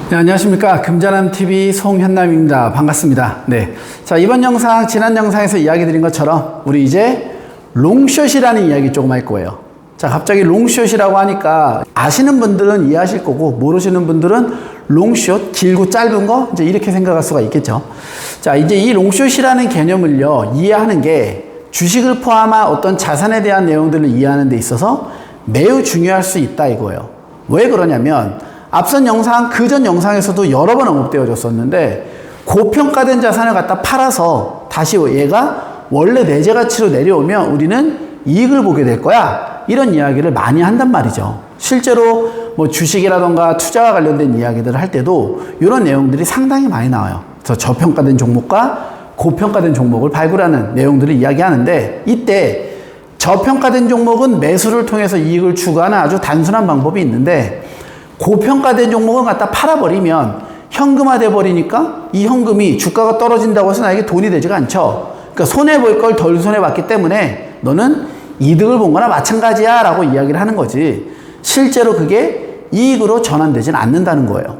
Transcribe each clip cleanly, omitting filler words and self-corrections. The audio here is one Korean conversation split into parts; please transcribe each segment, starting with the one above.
네, 안녕하십니까. 금자남TV 송현남입니다. 반갑습니다. 네. 자, 이번 영상, 지난 영상에서 이야기 드린 것처럼 우리 이제 롱숏이라는 이야기 조금 할 거예요. 자, 갑자기 롱숏이라고 하니까 아시는 분들은 이해하실 거고, 모르시는 분들은 롱숏, 길고 짧은 거, 이제 이렇게 생각할 수가 있겠죠. 자, 이제 이 롱숏이라는 개념을요, 이해하는 게 주식을 포함한 어떤 자산에 대한 내용들을 이해하는 데 있어서 매우 중요할 수 있다 이거예요. 왜 그러냐면, 앞선 영상, 그전 영상에서도 여러 번 언급되어 줬었는데, 고평가된 자산을 갖다 팔아서 다시 얘가 원래 내재 가치로 내려오면 우리는 이익을 보게 될 거야. 이런 이야기를 많이 한단 말이죠. 실제로 뭐 주식이라던가 투자와 관련된 이야기들을 할 때도 이런 내용들이 상당히 많이 나와요. 그래서 저평가된 종목과 고평가된 종목을 발굴하는 내용들을 이야기하는데, 이때 저평가된 종목은 매수를 통해서 이익을 추구하는 아주 단순한 방법이 있는데, 고평가된 종목은 갖다 팔아버리면 현금화돼 버리니까 이 현금이 주가가 떨어진다고 해서 나에게 돈이 되지가 않죠. 그러니까 손해볼 걸 덜 손해봤기 때문에 너는 이득을 본 거나 마찬가지야 라고 이야기를 하는 거지, 실제로 그게 이익으로 전환되지는 않는다는 거예요.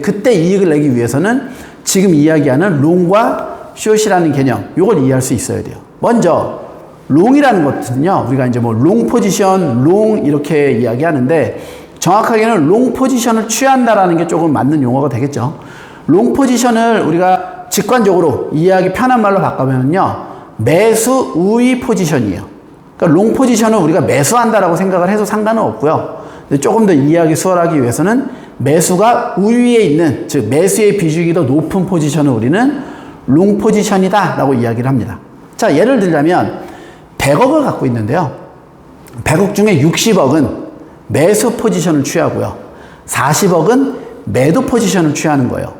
그때 이익을 내기 위해서는 지금 이야기하는 롱과 숏이라는 개념, 이걸 이해할 수 있어야 돼요. 먼저 롱이라는 것은요, 우리가 이제 뭐 롱 포지션, 롱 이렇게 이야기하는데, 정확하게는 롱 포지션을 취한다라는 게 조금 맞는 용어가 되겠죠. 롱 포지션을 우리가 직관적으로 이해하기 편한 말로 바꾸면요, 매수 우위 포지션이에요. 그러니까 롱 포지션은 우리가 매수한다라고 생각을 해도 상관은 없고요. 근데 조금 더 이해하기 수월하기 위해서는 매수가 우위에 있는, 즉 매수의 비중이 더 높은 포지션을 우리는 롱 포지션이다 라고 이야기를 합니다. 자, 예를 들자면 100억을 갖고 있는데요, 100억 중에 60억은 매수 포지션을 취하고요, 40억은 매도 포지션을 취하는 거예요.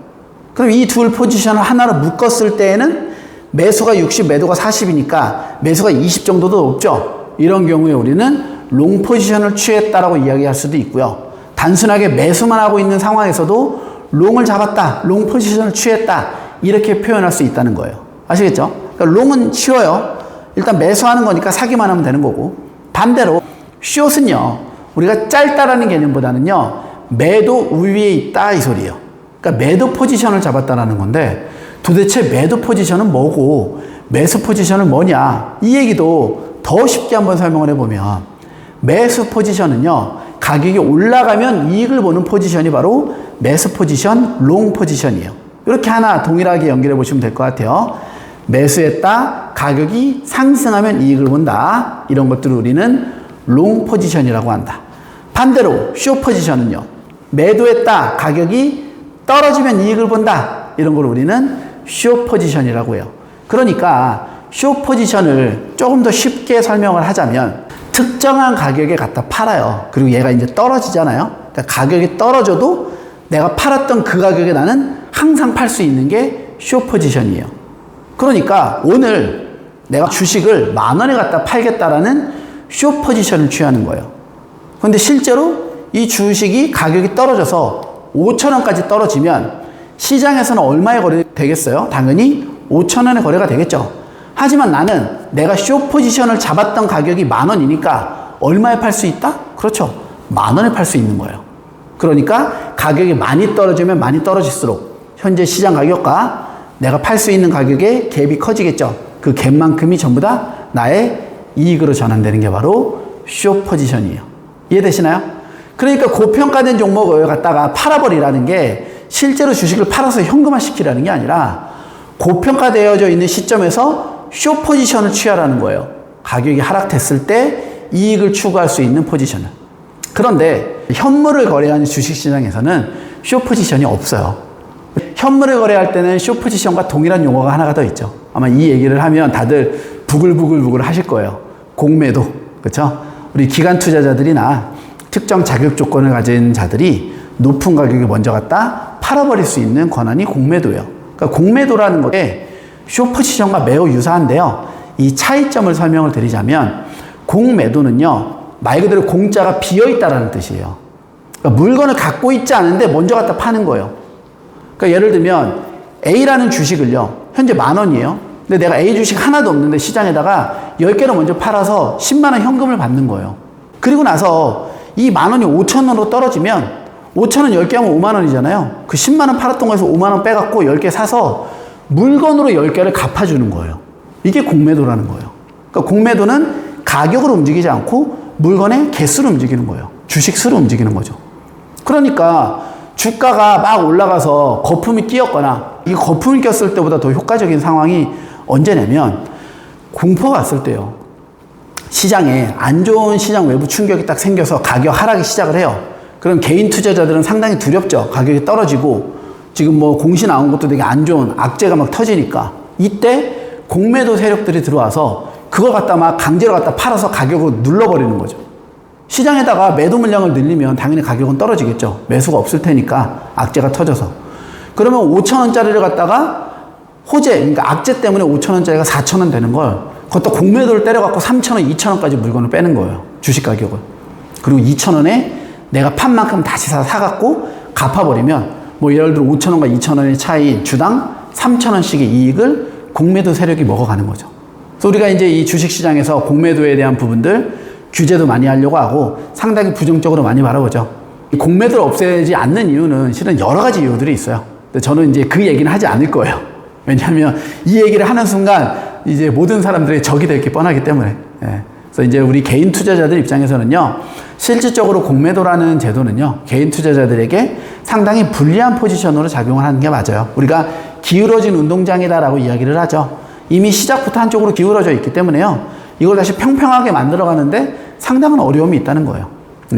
그럼 이 둘 포지션을 하나로 묶었을 때에는 매수가 60, 매도가 40이니까 매수가 20 정도도 높죠. 이런 경우에 우리는 롱 포지션을 취했다라고 이야기할 수도 있고요. 단순하게 매수만 하고 있는 상황에서도 롱을 잡았다, 롱 포지션을 취했다, 이렇게 표현할 수 있다는 거예요. 아시겠죠? 그러니까 롱은 쉬워요. 일단 매수하는 거니까 사기만 하면 되는 거고, 반대로 숏은요, 우리가 짧다라는 개념보다는요, 매도 우위에 있다 이 소리예요. 그러니까 매도 포지션을 잡았다라는 건데, 도대체 매도 포지션은 뭐고 매수 포지션은 뭐냐, 이 얘기도 더 쉽게 한번 설명을 해보면, 매수 포지션은요, 가격이 올라가면 이익을 보는 포지션이 바로 매수 포지션, 롱 포지션이에요. 이렇게 하나 동일하게 연결해 보시면 될 것 같아요. 매수했다, 가격이 상승하면 이익을 본다, 이런 것들을 우리는 롱 포지션이라고 한다. 반대로 숏 포지션은요, 매도했다, 가격이 떨어지면 이익을 본다, 이런 걸 우리는 숏 포지션이라고 해요. 그러니까 숏 포지션을 조금 더 쉽게 설명을 하자면, 특정한 가격에 갖다 팔아요. 그리고 얘가 이제 떨어지잖아요. 그러니까 가격이 떨어져도 내가 팔았던 그 가격에 나는 항상 팔 수 있는 게 숏 포지션이에요. 그러니까 오늘 내가 주식을 10,000원에 갖다 팔겠다라는 숏 포지션을 취하는 거예요. 그런데 실제로 이 주식이 가격이 떨어져서 5,000원까지 떨어지면 시장에서는 얼마에 거래되겠어요? 당연히 5,000원에 거래가 되겠죠. 하지만 나는 내가 숏 포지션을 잡았던 가격이 10,000원이니까 얼마에 팔 수 있다? 그렇죠. 10,000원에 팔 수 있는 거예요. 그러니까 가격이 많이 떨어지면 많이 떨어질수록 현재 시장 가격과 내가 팔 수 있는 가격의 갭이 커지겠죠. 그 갭만큼이 전부 다 나의 이익으로 전환되는 게 바로 숏 포지션이에요. 이해되시나요? 그러니까 고평가된 종목을 갖다가 팔아버리라는 게 실제로 주식을 팔아서 현금화 시키라는 게 아니라, 고평가되어져 있는 시점에서 숏 포지션을 취하라는 거예요. 가격이 하락됐을 때 이익을 추구할 수 있는 포지션을. 그런데 현물을 거래하는 주식시장에서는 숏 포지션이 없어요. 현물을 거래할 때는 숏 포지션과 동일한 용어가 하나가 더 있죠. 아마 이 얘기를 하면 다들 부글부글 하실 거예요. 공매도, 그렇죠? 우리 기관 투자자들이나 특정 자격 조건을 가진 자들이 높은 가격에 먼저 갖다 팔아버릴 수 있는 권한이 공매도예요. 그러니까 공매도라는 것에 숏 포지션과 매우 유사한데요, 이 차이점을 설명을 드리자면, 공매도는요, 말 그대로 공짜가 비어있다라는 뜻이에요. 그러니까 물건을 갖고 있지 않은데 먼저 갖다 파는 거예요. 그러니까 예를 들면 A라는 주식을요, 현재 10,000원이에요. 근데 내가 A 주식 하나도 없는데 시장에다가 10개를 먼저 팔아서 10만 원 현금을 받는 거예요. 그리고 나서 이 10,000원이 5,000원으로 떨어지면 5,000원 10개 하면 5만 원이잖아요. 그 10만 원 팔았던 거에서 5만 원 빼갖고 10개 사서 물건으로 10개를 갚아주는 거예요. 이게 공매도라는 거예요. 그러니까 공매도는 가격으로 움직이지 않고 물건의 개수로 움직이는 거예요. 주식 수로 움직이는 거죠. 그러니까 주가가 막 올라가서 거품이 끼었거나 이 거품이 꼈을 때보다 더 효과적인 상황이 언제냐면 공포가 왔을 때요. 시장에 안 좋은 시장 외부 충격이 딱 생겨서 가격 하락이 시작을 해요. 그럼 개인 투자자들은 상당히 두렵죠. 가격이 떨어지고 지금 뭐 공시 나온 것도 되게 안 좋은 악재가 막 터지니까 이때 공매도 세력들이 들어와서 그걸 갖다 막 강제로 갖다 팔아서 가격을 눌러버리는 거죠. 시장에다가 매도 물량을 늘리면 당연히 가격은 떨어지겠죠. 매수가 없을 테니까 악재가 터져서. 그러면 5,000원짜리를 갖다가 호재, 그러니까 악재 때문에 5,000원짜리가 4,000원 되는 걸 그것도 공매도를 때려갖고 3,000원, 2,000원까지 물건을 빼는 거예요. 주식 가격을. 그리고 2,000원에 내가 판 만큼 다시 사갖고 갚아버리면 뭐 예를 들어 5,000원과 2,000원의 차이인 주당 3,000원씩의 이익을 공매도 세력이 먹어가는 거죠. 그래서 우리가 이제 이 주식시장에서 공매도에 대한 부분들 규제도 많이 하려고 하고 상당히 부정적으로 많이 바라보죠. 공매도를 없애지 않는 이유는 실은 여러 가지 이유들이 있어요. 근데 저는 이제 그 얘기는 하지 않을 거예요. 왜냐하면 이 얘기를 하는 순간 이제 모든 사람들의 적이 될 게 뻔하기 때문에. 예. 그래서 이제 우리 개인 투자자들 입장에서는요, 실질적으로 공매도라는 제도는요, 개인 투자자들에게 상당히 불리한 포지션으로 작용을 하는 게 맞아요. 우리가 기울어진 운동장이다라고 이야기를 하죠. 이미 시작부터 한쪽으로 기울어져 있기 때문에요, 이걸 다시 평평하게 만들어가는데 상당한 어려움이 있다는 거예요.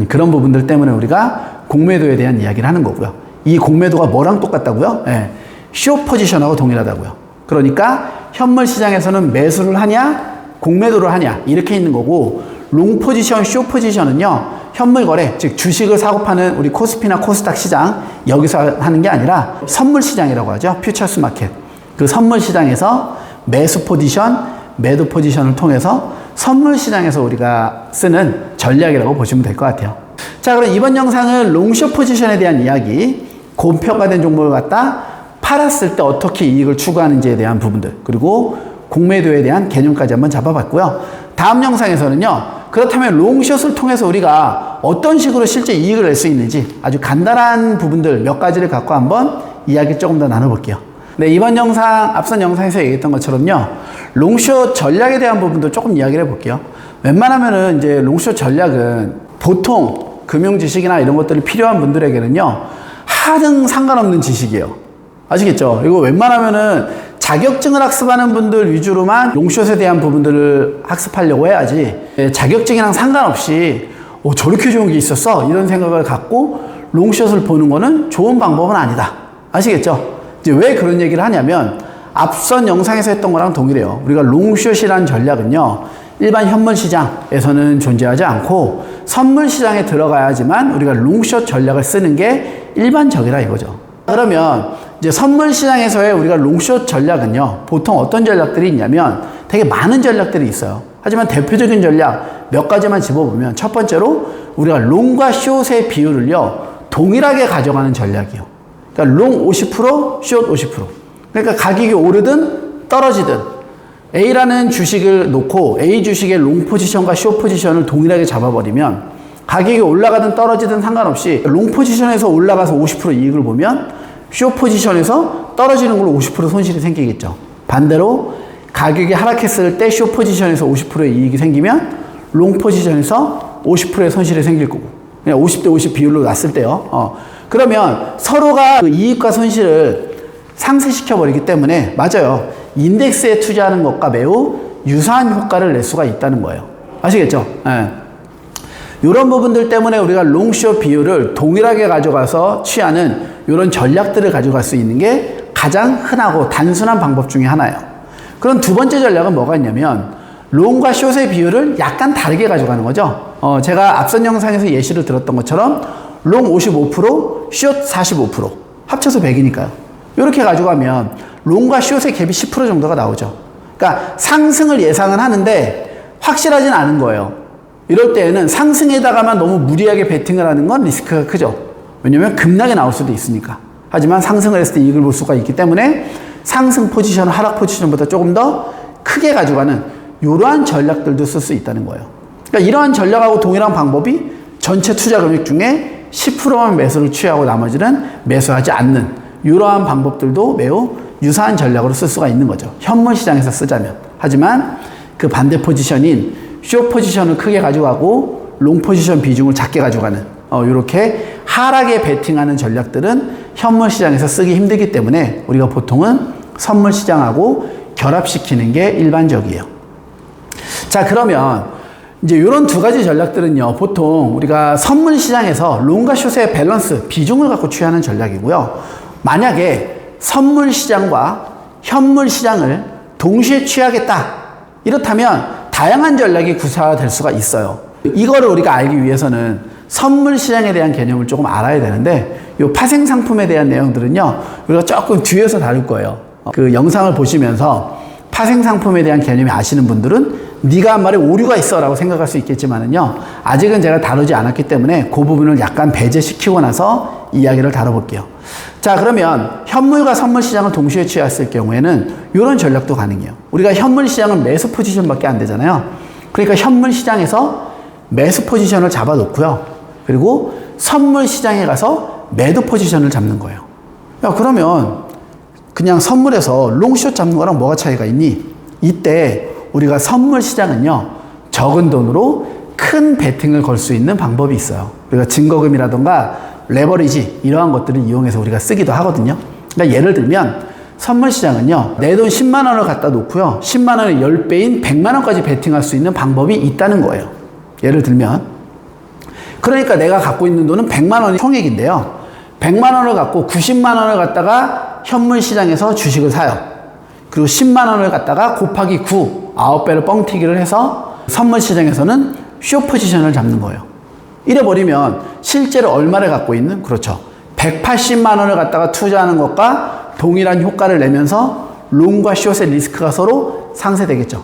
그런 부분들 때문에 우리가 공매도에 대한 이야기를 하는 거고요. 이 공매도가 뭐랑 똑같다고요? 예. 숏 포지션하고 동일하다고요. 그러니까 현물 시장에서는 매수를 하냐 공매도를 하냐 이렇게 있는 거고, 롱 포지션, 숏 포지션은요, 현물 거래, 즉 주식을 사고 파는 우리 코스피나 코스닥 시장 여기서 하는 게 아니라 선물 시장이라고 하죠. 퓨처스 마켓. 그 선물 시장에서 매수 포지션, 매도 포지션을 통해서 선물 시장에서 우리가 쓰는 전략이라고 보시면 될 것 같아요. 자, 그럼 이번 영상은 롱숏 포지션에 대한 이야기, 고평가된 종목을 갖다 팔았을 때 어떻게 이익을 추구하는지에 대한 부분들, 그리고 공매도에 대한 개념까지 한번 잡아봤고요. 다음 영상에서는요, 그렇다면 롱숏을 통해서 우리가 어떤 식으로 실제 이익을 낼 수 있는지 아주 간단한 부분들 몇 가지를 갖고 한번 이야기 조금 더 나눠볼게요. 네, 이번 영상, 앞선 영상에서 얘기했던 것처럼요, 롱숏 전략에 대한 부분도 조금 이야기를 해볼게요. 웬만하면은 이제 롱숏 전략은 보통 금융 지식이나 이런 것들이 필요한 분들에게는요, 하등 상관없는 지식이에요. 아시겠죠? 이거 웬만하면은 자격증을 학습하는 분들 위주로만 롱숏에 대한 부분들을 학습하려고 해야지, 자격증이랑 상관없이 저렇게 좋은 게 있었어? 이런 생각을 갖고 롱숏을 보는 거는 좋은 방법은 아니다. 아시겠죠? 이제 왜 그런 얘기를 하냐면 앞선 영상에서 했던 거랑 동일해요. 우리가 롱숏이라는 전략은요, 일반 현물 시장에서는 존재하지 않고 선물 시장에 들어가야지만 우리가 롱숏 전략을 쓰는 게 일반적이라 이거죠. 그러면 이제 선물 시장에서의 우리가 롱숏 전략은요, 보통 어떤 전략들이 있냐면 되게 많은 전략들이 있어요. 하지만 대표적인 전략 몇 가지만 집어보면, 첫 번째로 우리가 롱과 숏의 비율을요, 동일하게 가져가는 전략이요. 그러니까 롱 50%, 숏 50%. 그러니까 가격이 오르든 떨어지든 A라는 주식을 놓고 A 주식의 롱 포지션과 숏 포지션을 동일하게 잡아버리면 가격이 올라가든 떨어지든 상관없이 롱 포지션에서 올라가서 50% 이익을 보면 숏 포지션에서 떨어지는 걸로 50% 손실이 생기겠죠. 반대로 가격이 하락했을 때 숏 포지션에서 50%의 이익이 생기면 롱 포지션에서 50%의 손실이 생길 거고, 그냥 50대 50 비율로 놨을 때요. 그러면 서로가 그 이익과 손실을 상쇄시켜 버리기 때문에, 맞아요, 인덱스에 투자하는 것과 매우 유사한 효과를 낼 수가 있다는 거예요. 아시겠죠? 예. 이런 부분들 때문에 우리가 롱숏 비율을 동일하게 가져가서 취하는 이런 전략들을 가져갈 수 있는 게 가장 흔하고 단순한 방법 중에 하나예요. 그럼 두 번째 전략은 뭐가 있냐면 롱과 숏의 비율을 약간 다르게 가져가는 거죠. 제가 앞선 영상에서 예시를 들었던 것처럼 롱 55%, 숏 45%, 합쳐서 100이니까요. 이렇게 가져가면 롱과 숏의 갭이 10% 정도가 나오죠. 그러니까 상승을 예상은 하는데 확실하진 않은 거예요. 이럴 때에는 상승에다가만 너무 무리하게 베팅을 하는 건 리스크가 크죠. 왜냐면 급락이 나올 수도 있으니까. 하지만 상승을 했을 때 이익을 볼 수가 있기 때문에 상승 포지션, 하락 포지션보다 조금 더 크게 가져가는 이러한 전략들도 쓸 수 있다는 거예요. 그러니까 이러한 전략하고 동일한 방법이 전체 투자 금액 중에 10%만 매수를 취하고 나머지는 매수하지 않는 이러한 방법들도 매우 유사한 전략으로 쓸 수가 있는 거죠. 현물 시장에서 쓰자면. 하지만 그 반대 포지션인 숏 포지션을 크게 가져가고 롱 포지션 비중을 작게 가져가는 이렇게 하락에 베팅하는 전략들은 현물 시장에서 쓰기 힘들기 때문에 우리가 보통은 선물 시장하고 결합시키는 게 일반적이에요. 자, 그러면 이제 이런 두 가지 전략들은요, 보통 우리가 선물 시장에서 롱과 숏의 밸런스, 비중을 갖고 취하는 전략이고요. 만약에 선물 시장과 현물 시장을 동시에 취하겠다. 이렇다면 다양한 전략이 구사될 수가 있어요. 이거를 우리가 알기 위해서는 선물 시장에 대한 개념을 조금 알아야 되는데, 이 파생 상품에 대한 내용들은요, 우리가 조금 뒤에서 다룰 거예요. 그 영상을 보시면서 파생 상품에 대한 개념이 아시는 분들은 네가 한 말에 오류가 있어 라고 생각할 수 있겠지만은요, 아직은 제가 다루지 않았기 때문에 그 부분을 약간 배제시키고 나서 이야기를 다뤄볼게요. 자, 그러면 현물과 선물 시장을 동시에 취했을 경우에는 이런 전략도 가능해요. 우리가 현물 시장은 매수 포지션밖에 안 되잖아요. 그러니까 현물 시장에서 매수 포지션을 잡아 놓고요, 그리고 선물 시장에 가서 매도 포지션을 잡는 거예요. 야, 그러면 그냥 선물에서 롱숏 잡는 거랑 뭐가 차이가 있니? 이때 우리가 선물 시장은요, 적은 돈으로 큰 베팅을 걸 수 있는 방법이 있어요. 우리가 증거금이라던가 레버리지 이러한 것들을 이용해서 우리가 쓰기도 하거든요. 그러니까 예를 들면 선물 시장은요, 내 돈 10만 원을 갖다 놓고요, 10만 원의 10배인 100만 원까지 베팅할 수 있는 방법이 있다는 거예요. 예를 들면, 그러니까 내가 갖고 있는 돈은 100만 원이 총액인데요, 100만 원을 갖고 90만 원을 갖다가 현물 시장에서 주식을 사요. 그리고 10만 원을 갖다가 곱하기 9, 9배를 뻥튀기를 해서 선물 시장에서는 숏 포지션을 잡는 거예요. 이래 버리면 실제로 얼마를 갖고 있는, 그렇죠, 180만 원을 갖다가 투자하는 것과 동일한 효과를 내면서 롱과 숏의 리스크가 서로 상쇄되겠죠.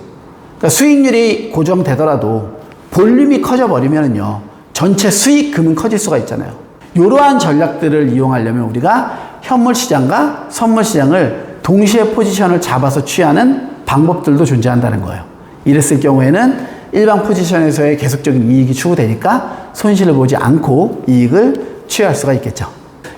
그러니까 수익률이 고정되더라도 볼륨이 커져 버리면은요, 전체 수익금은 커질 수가 있잖아요. 이러한 전략들을 이용하려면 우리가 현물 시장과 선물 시장을 동시에 포지션을 잡아서 취하는 방법들도 존재한다는 거예요. 이랬을 경우에는 일반 포지션에서의 계속적인 이익이 추구되니까 손실을 보지 않고 이익을 취할 수가 있겠죠.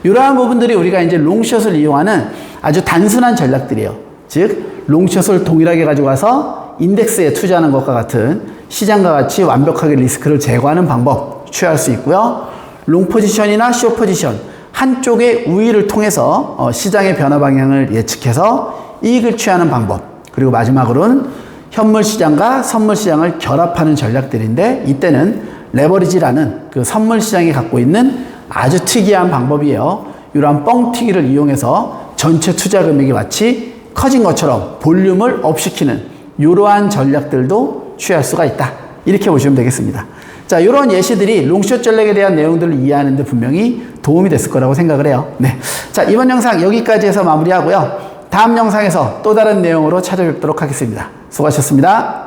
이러한 부분들이 우리가 이제 롱숏을 이용하는 아주 단순한 전략들이에요. 즉, 롱숏을 동일하게 가져가서 인덱스에 투자하는 것과 같은 시장과 같이 완벽하게 리스크를 제거하는 방법 취할 수 있고요. 롱 포지션이나 숏 포지션 한쪽의 우위를 통해서 시장의 변화 방향을 예측해서 이익을 취하는 방법, 그리고 마지막으로는 현물 시장과 선물 시장을 결합하는 전략들인데, 이때는 레버리지라는 그 선물 시장이 갖고 있는 아주 특이한 방법이에요. 이러한 뻥튀기를 이용해서 전체 투자 금액이 마치 커진 것처럼 볼륨을 업시키는 이러한 전략들도 취할 수가 있다. 이렇게 보시면 되겠습니다. 자, 이런 예시들이 롱숏 전략에 대한 내용들을 이해하는 데 분명히 도움이 됐을 거라고 생각을 해요. 네. 자, 이번 영상 여기까지 해서 마무리하고요. 다음 영상에서 또 다른 내용으로 찾아뵙도록 하겠습니다. 수고하셨습니다.